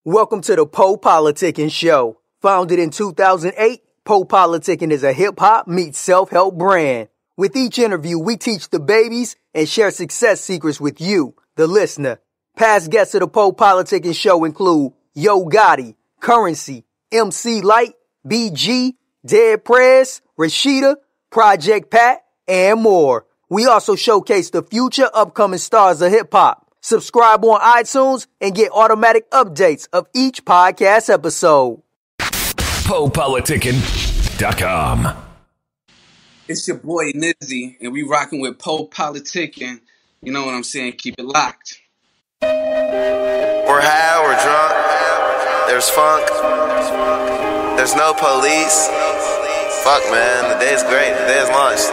Welcome to the PoPolitickin show. Founded in 2008, PoPolitickin is a hip-hop meets self-help brand. With each interview, we teach the babies and share success secrets with you, the listener. Past guests of the PoPolitickin show include Yo Gotti, Currency, MC Light, BG, Dead Prez, Rashida, Project Pat, and more. We also showcase the future upcoming stars of hip-hop. Subscribe on iTunes and get automatic updates of each podcast episode. PoPolitickin.com. It's your boy Nizzie, and we rocking with PoPolitickin. You know what I'm saying? Keep it locked. We're high, we're drunk. There's funk. There's no police. Fuck, man. The day's great. The day is launched.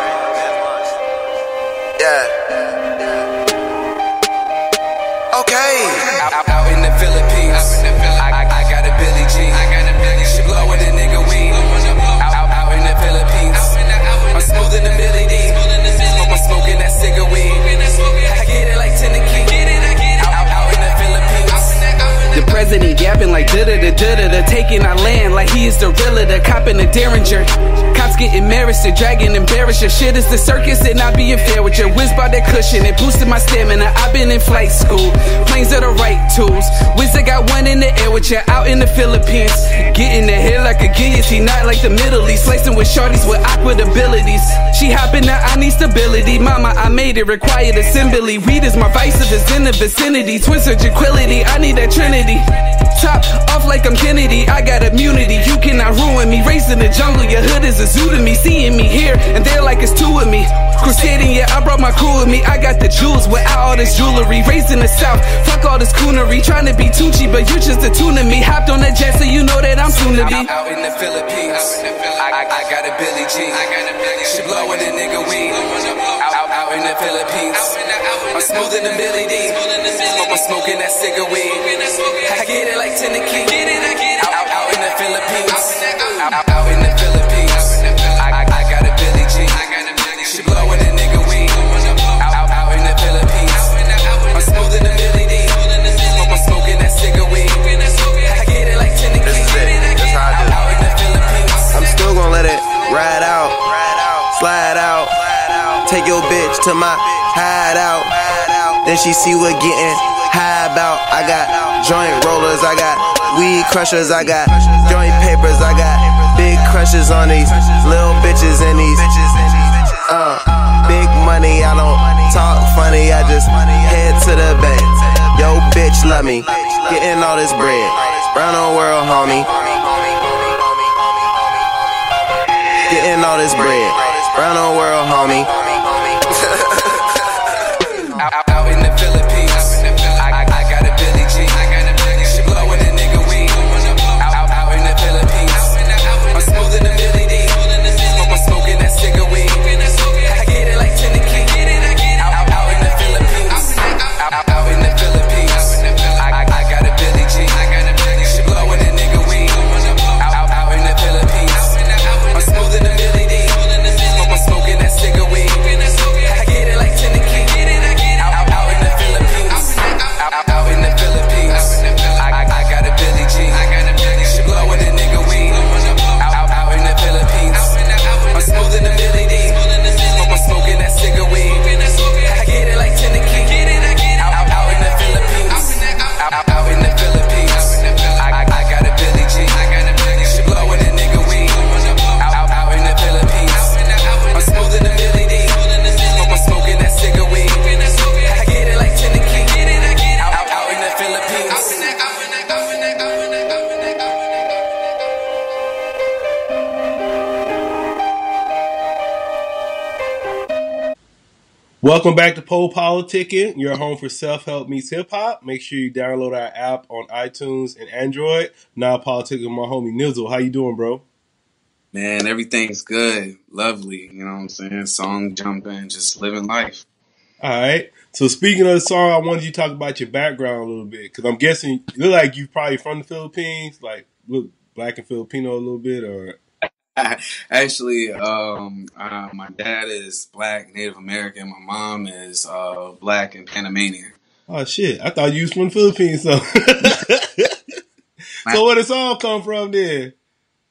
Yeah. Okay. Out in the Philippines, I got a Billie Jean. She blowing a nigga weed. Out in the Philippines, I'm smoothing the Billie D. I'm smoking that cigarette weed. I get it like 10 to key. Out in the Philippines. The president yapping like da-da-da-da-da-da, taking our land like he is the realtor, copping a derringer. Cops getting married, the dragon embarrassed. Your shit is the circus and not being fair with your whiz by that cushion. It boosted my stamina, I've been in flight school. Planes are the right tools. Wiz, I got one in the air with you out in the Philippines. Getting the hair like a guillotine, not like the Middle East. Slicing with shorties with awkward abilities. She hopping out, I need stability. Mama, I made it, required assembly. Weed is my vice if it's in the vicinity. Twins are tranquility, I need that trinity. Top off like I'm Kennedy, I got immunity. You cannot ruin me. Raised in the jungle, your hood is a zoo to me. Seeing me here and there like it's two of me. Crusading, yeah, I brought my crew with me. I got the jewels without all this jewelry. Raised in the south, fuck all this coonery. Trying to be Tucci, but you just a tune to me. Hopped on that jet so you know that I'm soon to be. Out in the Philippines, I got a Billie Jean. She blowing a nigga weed. Out in the Philippines, I'm smoothing the Billie D. I'm smoking that cigarette weed. I get it like 10 to key. Out in the Philippines, out in the Philippines, I got a Billie Jean. She blowing a nigga weed. Out in the Philippines, I'm smoothing the Billie D. I'm smoking that cigarette weed. I get it like 10 to key. That's how I do. Out in the Philippines, I'm still gonna let it ride out, slide out. Take your bitch to my hideout. Then she see what getting high about. I got joint rollers, I got weed crushers, I got joint papers, I got big crushes on these little bitches and these big money. I don't talk funny, I just head to the bank. Yo bitch love me, getting all this bread. Round the world homie, getting all this bread. Round the world homie. Out in the Philippines, I got a Billie Jean. She blowing a nigga weed. Out in the Philippines, I'm smoothing the Billie D. I'm smoking that cigarette weed. I get it like 10 to key. Out in the Philippines, out in the Philippines, I got a Billie Jean. She blowing a nigga weed. Out in the Philippines, I'm smoothing the Billie D. I'm smoking that cigarette weed. I get it like 10 to key. Out in the Philippines, I got a Billie Jean. She blowing a nigga weed. Out in the Philippines, I'm smoothing the Billie D. I'm smoking that cigarette weed. I get it like 10 to key. Out in the Philippines, out in the Philippines, I got a Billie Jean. She blowing a nigga weed. Out in the Philippines, I'm smoothing the Billie D. I'm smoking that cigarette weed. I get it like 10 to key. Out in the Philippines. Welcome back to PoPolitickin, your home for self-help meets hip-hop. Make sure you download our app on iTunes and Android. Now politicking with my homie Nizzie. How you doing, bro? Man, everything's good. Lovely. You know what I'm saying? Song jumping, just living life. All right. So speaking of the song, I wanted you to talk about your background a little bit, because I'm guessing you look like you're probably from the Philippines, like look black and Filipino a little bit, or... Actually, my dad is black, Native American. My mom is black and Panamanian. Oh, shit. I thought you was from the Philippines, so... So where did the song come from then?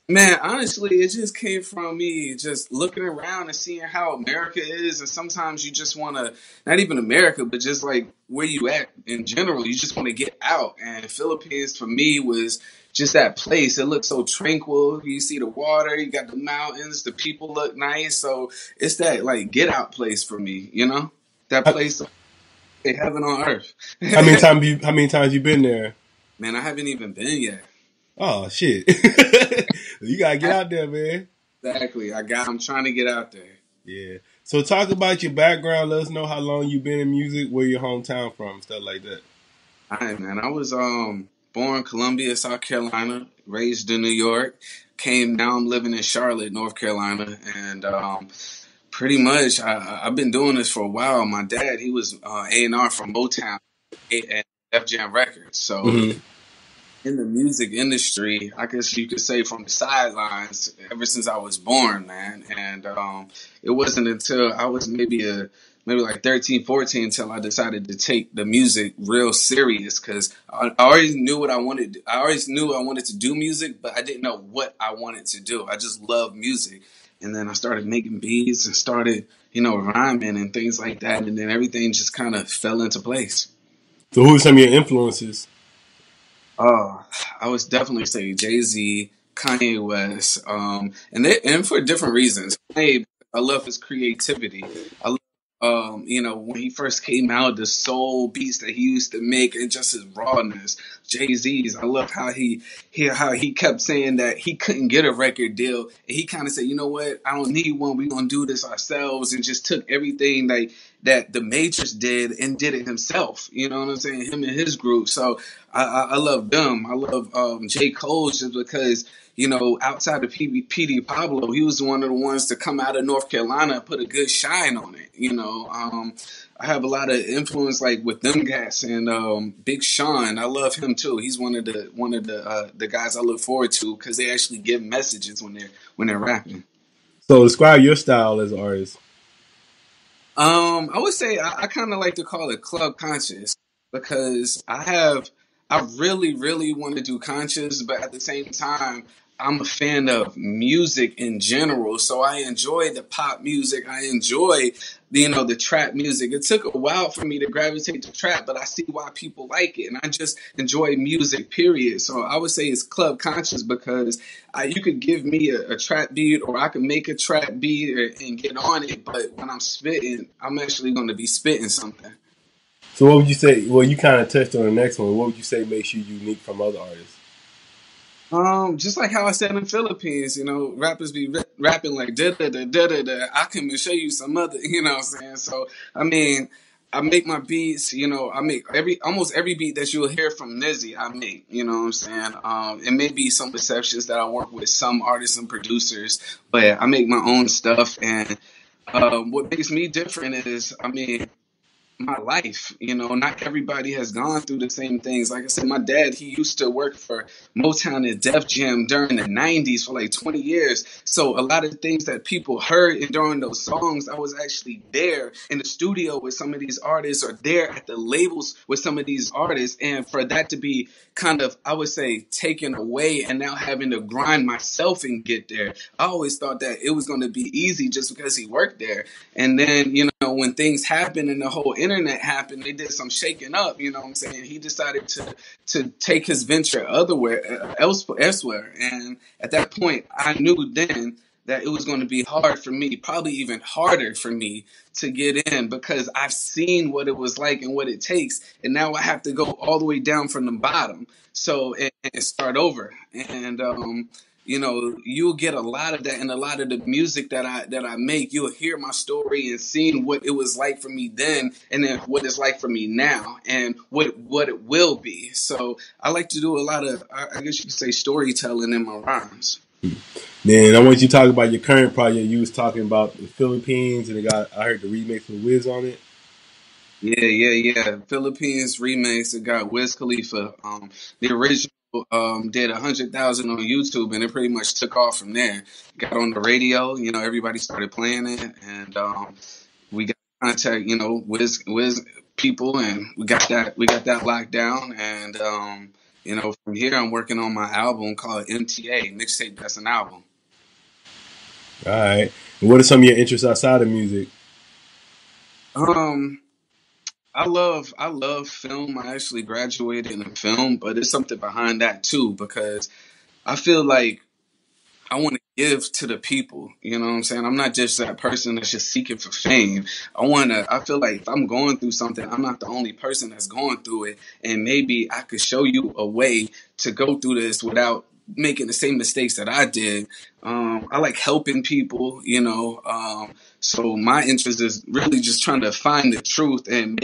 Man, honestly, it just came from me just looking around and seeing how America is. And sometimes you just want to, not even America, but just like where you at in general, you just want to get out. And Philippines for me was just that place. It looked so tranquil. You see the water, you got the mountains, the people look nice. So it's that like get out place for me, you know? That place, like heaven on earth. How many times you been there? Man, I haven't even been yet. Oh shit. You gotta get out there, man. Exactly. I'm trying to get out there. Yeah. So talk about your background. Let us know how long you've been in music, where your hometown from, stuff like that. All right, man. I was born Columbia, South Carolina, raised in New York. Now I'm living in Charlotte, North Carolina, and pretty much I've been doing this for a while. My dad, he was A&R from Motown and Def Jam Records, so. Mm-hmm. In the music industry, I guess you could say from the sidelines ever since I was born, man. And it wasn't until I was maybe like 13, 14 until I decided to take the music real serious because I always knew what I wanted. I always knew I wanted to do music, but I didn't know what I wanted to do. I just loved music. And then I started making beats and started, rhyming and things like that. And then everything just kind of fell into place. So who are some of your influences? I would definitely say Jay-Z, Kanye West, and for different reasons. Kanye, I love his creativity. I love, when he first came out, the soul beats that he used to make and just his rawness. Jay-Z's, I love how he kept saying that he couldn't get a record deal, and he kind of said, you know what, I don't need one. We're gonna do this ourselves, and just took everything that the Majors did and did it himself. You know what I'm saying? Him and his group. So I love them. I love J. Cole just because, outside of P.D. Pablo, he was one of the ones to come out of North Carolina and put a good shine on it. I have a lot of influence like with them guys and Big Sean. I love him too. He's one of the guys I look forward to because they actually give messages when they're rapping. So describe your style as an artist. I would say I kind of like to call it club conscious because I really, really want to do conscious, but at the same time, I'm a fan of music in general. So I enjoy the pop music. I enjoy, the trap music. It took a while for me to gravitate to trap, but I see why people like it. And I just enjoy music, period. So I would say it's club conscious because you could give me a trap beat or I could make a trap beat and get on it. But when I'm spitting, I'm actually going to be spitting something. So what would you say? Well, you kind of touched on the next one. What would you say makes you unique from other artists? Just like how I said in the Philippines, rappers be rapping like da da da da da da. I can show you some other, what I'm saying. So I make my beats, I make almost every beat that you'll hear from Nizzie, I make, what I'm saying. It may be some exceptions that I work with some artists and producers, but I make my own stuff. And what makes me different is, my life, not everybody has gone through the same things. Like I said, my dad, he used to work for Motown and Def Jam during the 90s for like 20 years. So a lot of things that people heard and during those songs, I was actually there in the studio with some of these artists or there at the labels with some of these artists. And for that to be kind of, I would say, taken away and now having to grind myself and get there, I always thought that it was going to be easy just because he worked there. And then, when things happened and the whole internet happened, they did some shaking up, what I'm saying? He decided to take his venture elsewhere. And at that point, I knew then that it was going to be hard for me, probably even harder for me to get in because I've seen what it was like and what it takes. And now I have to go all the way down from the bottom. So, and start over. And, you'll get a lot of that and a lot of the music that I make. You'll hear my story and seeing what it was like for me then and then what it's like for me now and what it will be. So I like to do a lot of, I guess you could say, storytelling in my rhymes. Then I want you to talk about your current project. You was talking about the Philippines and I heard the remix with Wiz on it. Yeah. Philippines remix. It got Wiz Khalifa. The original did 100,000 on YouTube, and it pretty much took off from there. Got on the radio, everybody started playing it, and we got contact, Wiz people, and we got that locked down, and You know, from here I'm working on my album called MTA, Mixtape That's an Album. All right. And what are some of your interests outside of music? I love film. I actually graduated in film, but it's something behind that too, because I feel like I want to give to the people. You know what I'm saying? I'm not just that person that's just seeking for fame. I feel like if I'm going through something, I'm not the only person that's going through it. And maybe I could show you a way to go through this without making the same mistakes that I did. I like helping people, you know. So my interest is really just trying to find the truth and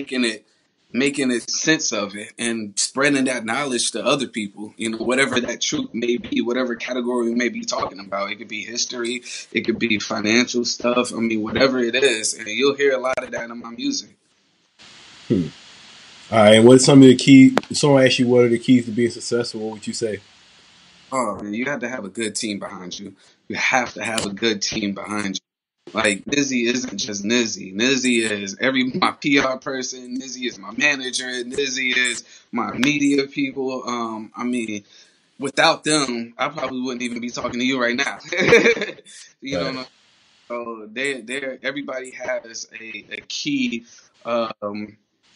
making a sense of it and spreading that knowledge to other people, you know, whatever that truth may be, whatever category we may be talking about. It could be history, it could be financial stuff. I mean, whatever it is. And you'll hear a lot of that in my music. All right. And what's some of the key? Someone asked you what are the keys to being successful. What would you say? Oh, man, you have to have a good team behind you. You have to have a good team behind you. Like, Nizzie isn't just Nizzie. Nizzie is my PR person. Nizzie is my manager. Nizzie is my media people. I mean, without them, I probably wouldn't even be talking to you right now. You Right. know, so everybody has a key.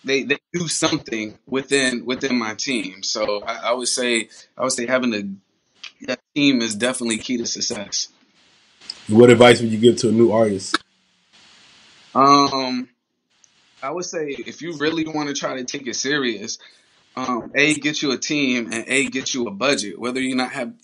They do something within my team. So I would say having that team is definitely key to success. What advice would you give to a new artist? I would say if you really want to try to take it serious, get you a team and get you a budget. Whether you have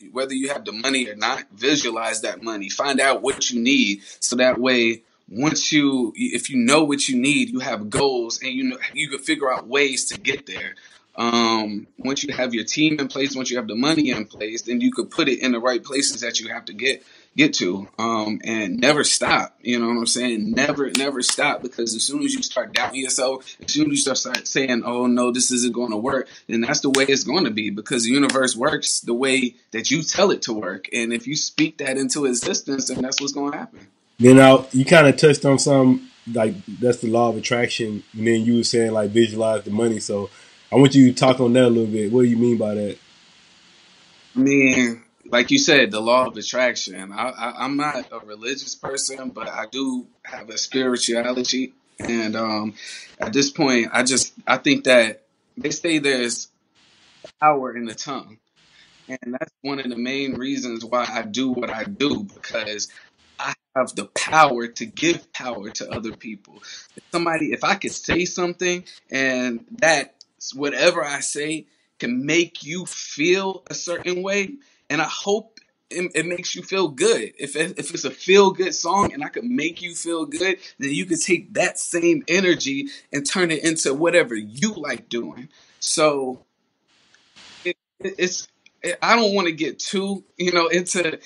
the money or not, visualize that money. Find out what you need, so that way, if you know what you need, you have goals and you can figure out ways to get there. Once you have your team in place, once you have the money in place, then you could put it in the right places that you have to get to, and never stop. You know what I'm saying? Never stop, because as soon as you start doubting yourself, as soon as you start saying, oh no, this isn't going to work, then that's the way it's going to be, because the universe works the way that you tell it to work. And if you speak that into existence, then that's what's going to happen. Then you kind of touched on some, like, that's the law of attraction. And then you were saying, like, visualize the money. So I want you to talk on that a little bit. What do you mean by that? I mean, like you said, the law of attraction. I'm not a religious person, but I do have a spirituality. And at this point, I think that they say there's power in the tongue. And that's one of the main reasons why I do what I do, because I have the power to give power to other people. If I could say something and that whatever I say can make you feel a certain way, and I hope it makes you feel good. If it's a feel good song and I could make you feel good, then you could take that same energy and turn it into whatever you like doing. So it's I don't want to get too, into it,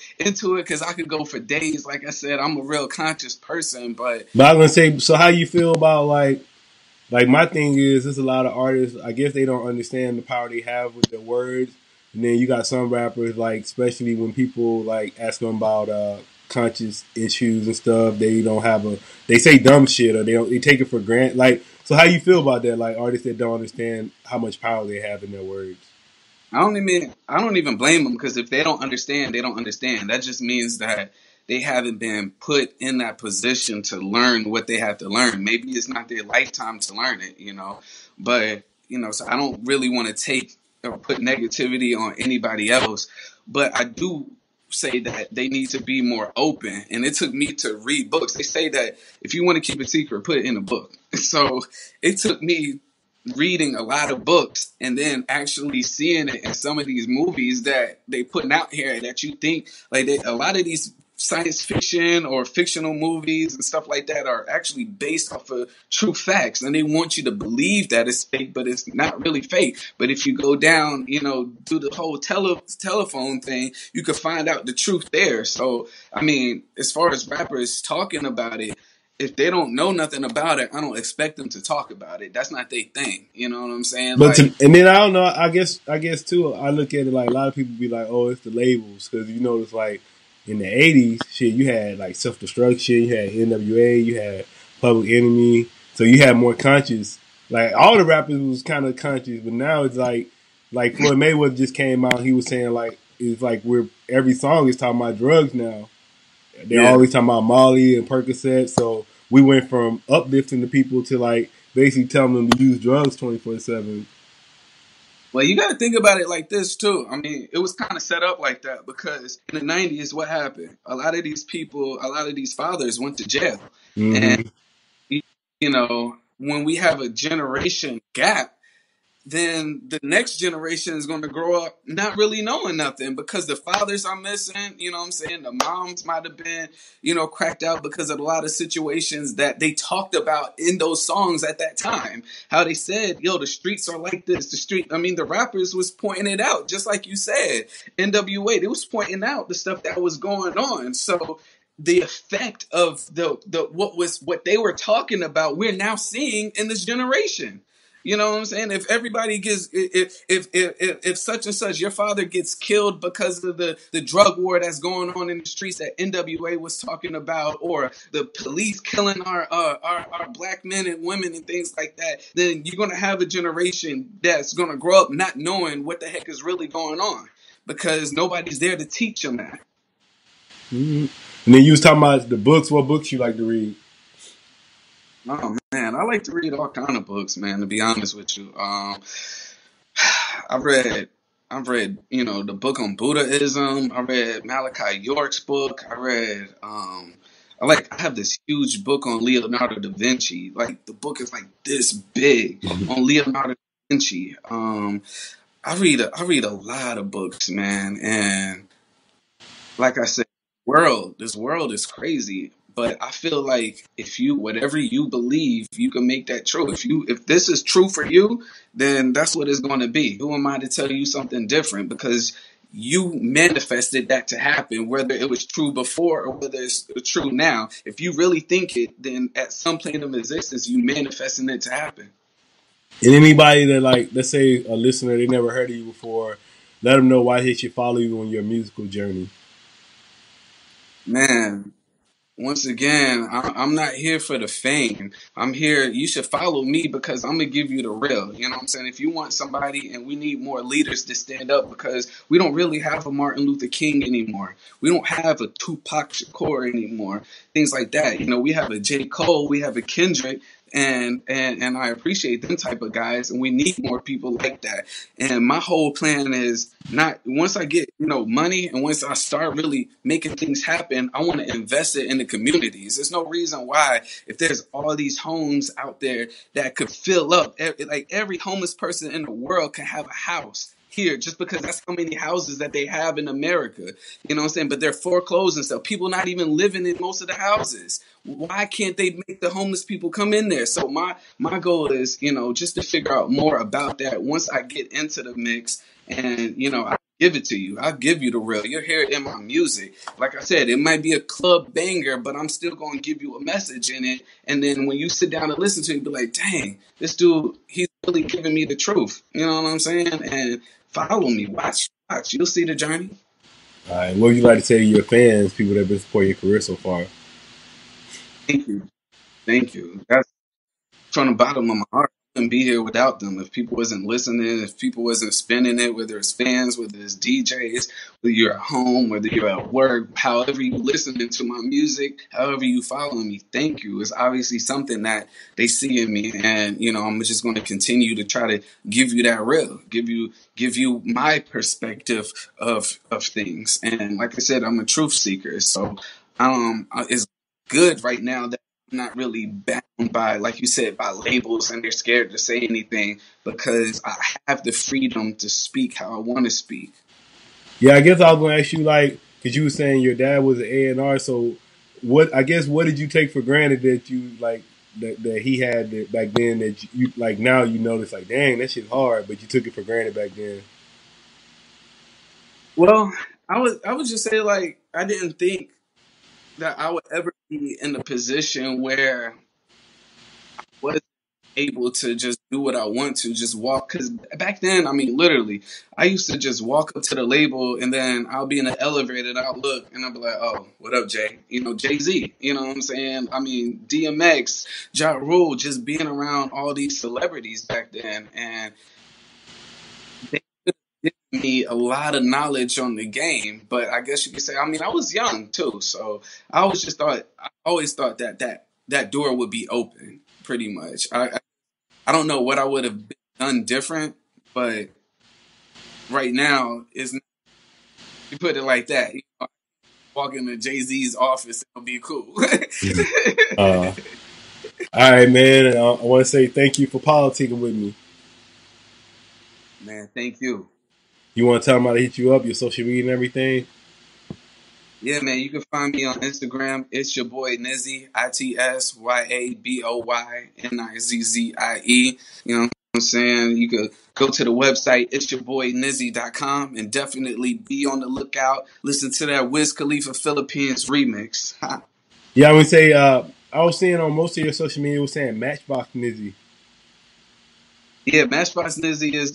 because I could go for days. Like I said, I'm a real conscious person, but I was gonna say, so how you feel about like my thing is, there's a lot of artists, I guess they don't understand the power they have with their words, and then you got some rappers, like, especially when people like ask them about conscious issues and stuff, they say dumb shit, or they take it for granted. Like, so how you feel about that? Like, artists that don't understand how much power they have in their words. I don't even blame them, because if they don't understand, they don't understand. That just means that they haven't been put in that position to learn what they have to learn. Maybe it's not their lifetime to learn it, but, so I don't really want to take or put negativity on anybody else, but I do say that they need to be more open. And it took me to read books. They say that if you want to keep a secret, put it in a book. So it took me reading a lot of books and then actually seeing it in some of these movies that they putting out here, that you think, like, a lot of these science fiction or fictional movies and stuff like that are actually based off of true facts, and they want you to believe that it's fake, but it's not really fake. But if you go down, do the whole telephone thing, you could find out the truth there. So, I mean, as far as rappers talking about it, if they don't know nothing about it, I don't expect them to talk about it. That's not their thing. You know what I'm saying? But and then I don't know. I guess too. I look at it like a lot of people be like, "Oh, it's the labels," because it's like in the '80s, shit, you had like Self Destruction, you had NWA, you had Public Enemy, so you had more conscious. Like, all the rappers was kind of conscious, but now it's like like Floyd Mayweather just came out. He was saying like it's like every song is talking about drugs now. They're always talking about Molly and Percocet. So we went from uplifting the people to like basically telling them to use drugs 24/7. Well, you got to think about it like this too. I mean, it was kind of set up like that because in the 90s, what happened? A lot of these people, a lot of these fathers went to jail. Mm-hmm. And, when we have a generation gap, then the next generation is going to grow up not really knowing nothing because the fathers are missing, you know what I'm saying? The moms might have been, cracked out because of a lot of situations that they talked about in those songs at that time. How they said, the streets are like this. The rappers was pointing it out, just like you said. NWA, they was pointing out the stuff that was going on. So the effect of what they were talking about, we're now seeing in this generation. You know what I'm saying? If everybody gets, if such and such, your father gets killed because of the drug war that's going on in the streets that NWA was talking about, or the police killing our black men and women and things like that, then you're going to have a generation that's going to grow up not knowing what the heck is really going on because nobody's there to teach them that. Mm-hmm. And then you was talking about the books. What books you like to read? Oh man, I like to read all kind of books, man. To be honest with you, I've read, the book on Buddhism. I read Malachi York's book. I have this huge book on Leonardo da Vinci. Like the book is like this big on Leonardo da Vinci. I read a lot of books, man, and like I said, this world is crazy. But I feel like whatever you believe, you can make that true. If this is true for you, then that's what it's going to be. Who am I to tell you something different? Because you manifested that to happen, whether it was true before or whether it's true now. If you really think it, then at some plane of existence, you manifesting it to happen. And anybody that, like, let's say a listener, they never heard of you before, let them know why they should follow you on your musical journey. Man, once again, I'm not here for the fame. I'm here. You should follow me because I'm going to give you the real. You know what I'm saying? If you want somebody, and we need more leaders to stand up because we don't really have a Martin Luther King anymore. We don't have a Tupac Shakur anymore. Things like that. We have a J. Cole. We have a Kendrick. And I appreciate them type of guys, and we need more people like that. And my whole plan is not once I get money and once I start really making things happen, I want to invest it in the communities. There's no reason why, if there's all these homes out there that could fill up, like every homeless person in the world can have a house here just because that's how many houses that they have in America. You know what I'm saying? But they're foreclosed and stuff. People not even living in most of the houses. Why can't they make the homeless people come in there? So my goal is, just to figure out more about that once I get into the mix and, I give it to you. I'll give you the real. You'll hear it in my music. Like I said, it might be a club banger, but I'm still going to give you a message in it. And then when you sit down and listen to it, be like, dang, this dude, he's really giving me the truth. You know what I'm saying? And follow me. Watch. You'll see the journey. All right. What would you like to say to your fans, people that have been supporting your career so far? Thank you. That's from the bottom of my heart. I couldn't be here without them. If people wasn't listening, if people wasn't spinning it, whether it's fans, whether it's DJs, whether you're at home, whether you're at work, however you listening to my music, however you follow me, thank you. It's obviously something that they see in me, and I'm just going to continue to try to give you that real, give you my perspective of things. And like I said, I'm a truth seeker, so it's good right now that I'm not really bound by, like you said, by labels, and they're scared to say anything because I have the freedom to speak how I want to speak. Yeah, I guess I was going to ask you, like, because you were saying your dad was an A&R, so what did you take for granted that you, like, that he had that back then that you, like, now you notice, like, dang, that shit's hard, but you took it for granted back then? Well, I would just say, like, I didn't think that I would ever be in a position where I was able to just do what I want to, just walk. Because back then, literally, I used to just walk up to the label and then I'll be in the elevator and I'll look and I'll be like, oh, what up, Jay? Jay-Z, you know what I'm saying? DMX, Ja Rule, just being around all these celebrities back then. And they giving me a lot of knowledge on the game. But I guess you could say, I mean, I was young too, so I always thought that door would be open. Pretty much, I don't know what I would have done different, but right now is you put it like that. You know, walk into Jay-Z's office, it'll be cool. All right, man. I want to say thank you for politicking with me. Man, thank you. You want to tell them how to hit you up, your social media and everything? Yeah, man, you can find me on Instagram. It's your boy Nizzie, ITSYABOYNIZZIE. You know what I'm saying? You could go to the website, itsyourboynizzie.com, and definitely be on the lookout. Listen to that Wiz Khalifa Philippines remix. Yeah, I would say, I was seeing on most of your social media, it was saying Matchbox Nizzie. Yeah, Matchbox Nizzie is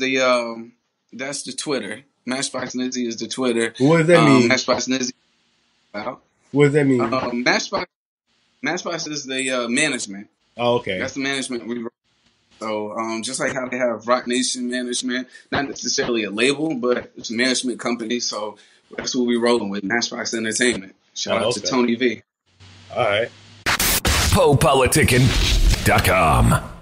that's the Twitter. Matchbox Nizzie is the Twitter. What does that mean? Matchbox Nizzie. What does that mean? Matchbox is the management. Oh, okay. That's the management we run. So just like how they have Rock Nation Management, not necessarily a label, but it's a management company. So that's what we're rolling with, Matchbox Entertainment. Shout out to Tony V. All right. PoPolitickin.com.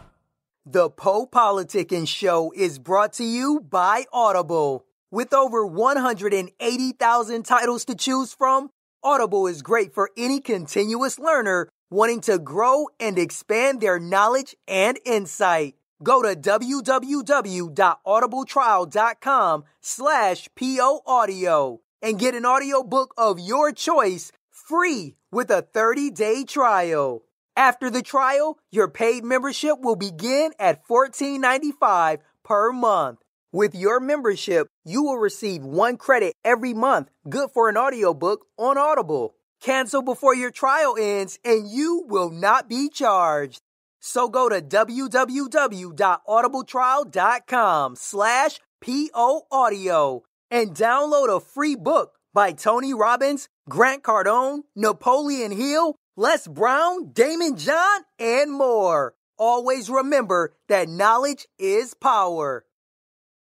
The PoPolitickin Show is brought to you by Audible. With over 180,000 titles to choose from, Audible is great for any continuous learner wanting to grow and expand their knowledge and insight. Go to www.audibletrial.com/POaudio and get an audiobook of your choice free with a 30-day trial. After the trial, your paid membership will begin at $14.95 per month. With your membership, you will receive 1 credit every month, good for an audiobook on Audible. Cancel before your trial ends and you will not be charged. So go to www.audibletrial.com/POaudio and download a free book by Tony Robbins, Grant Cardone, Napoleon Hill, Les Brown, Damon John, and more. Always remember that knowledge is power.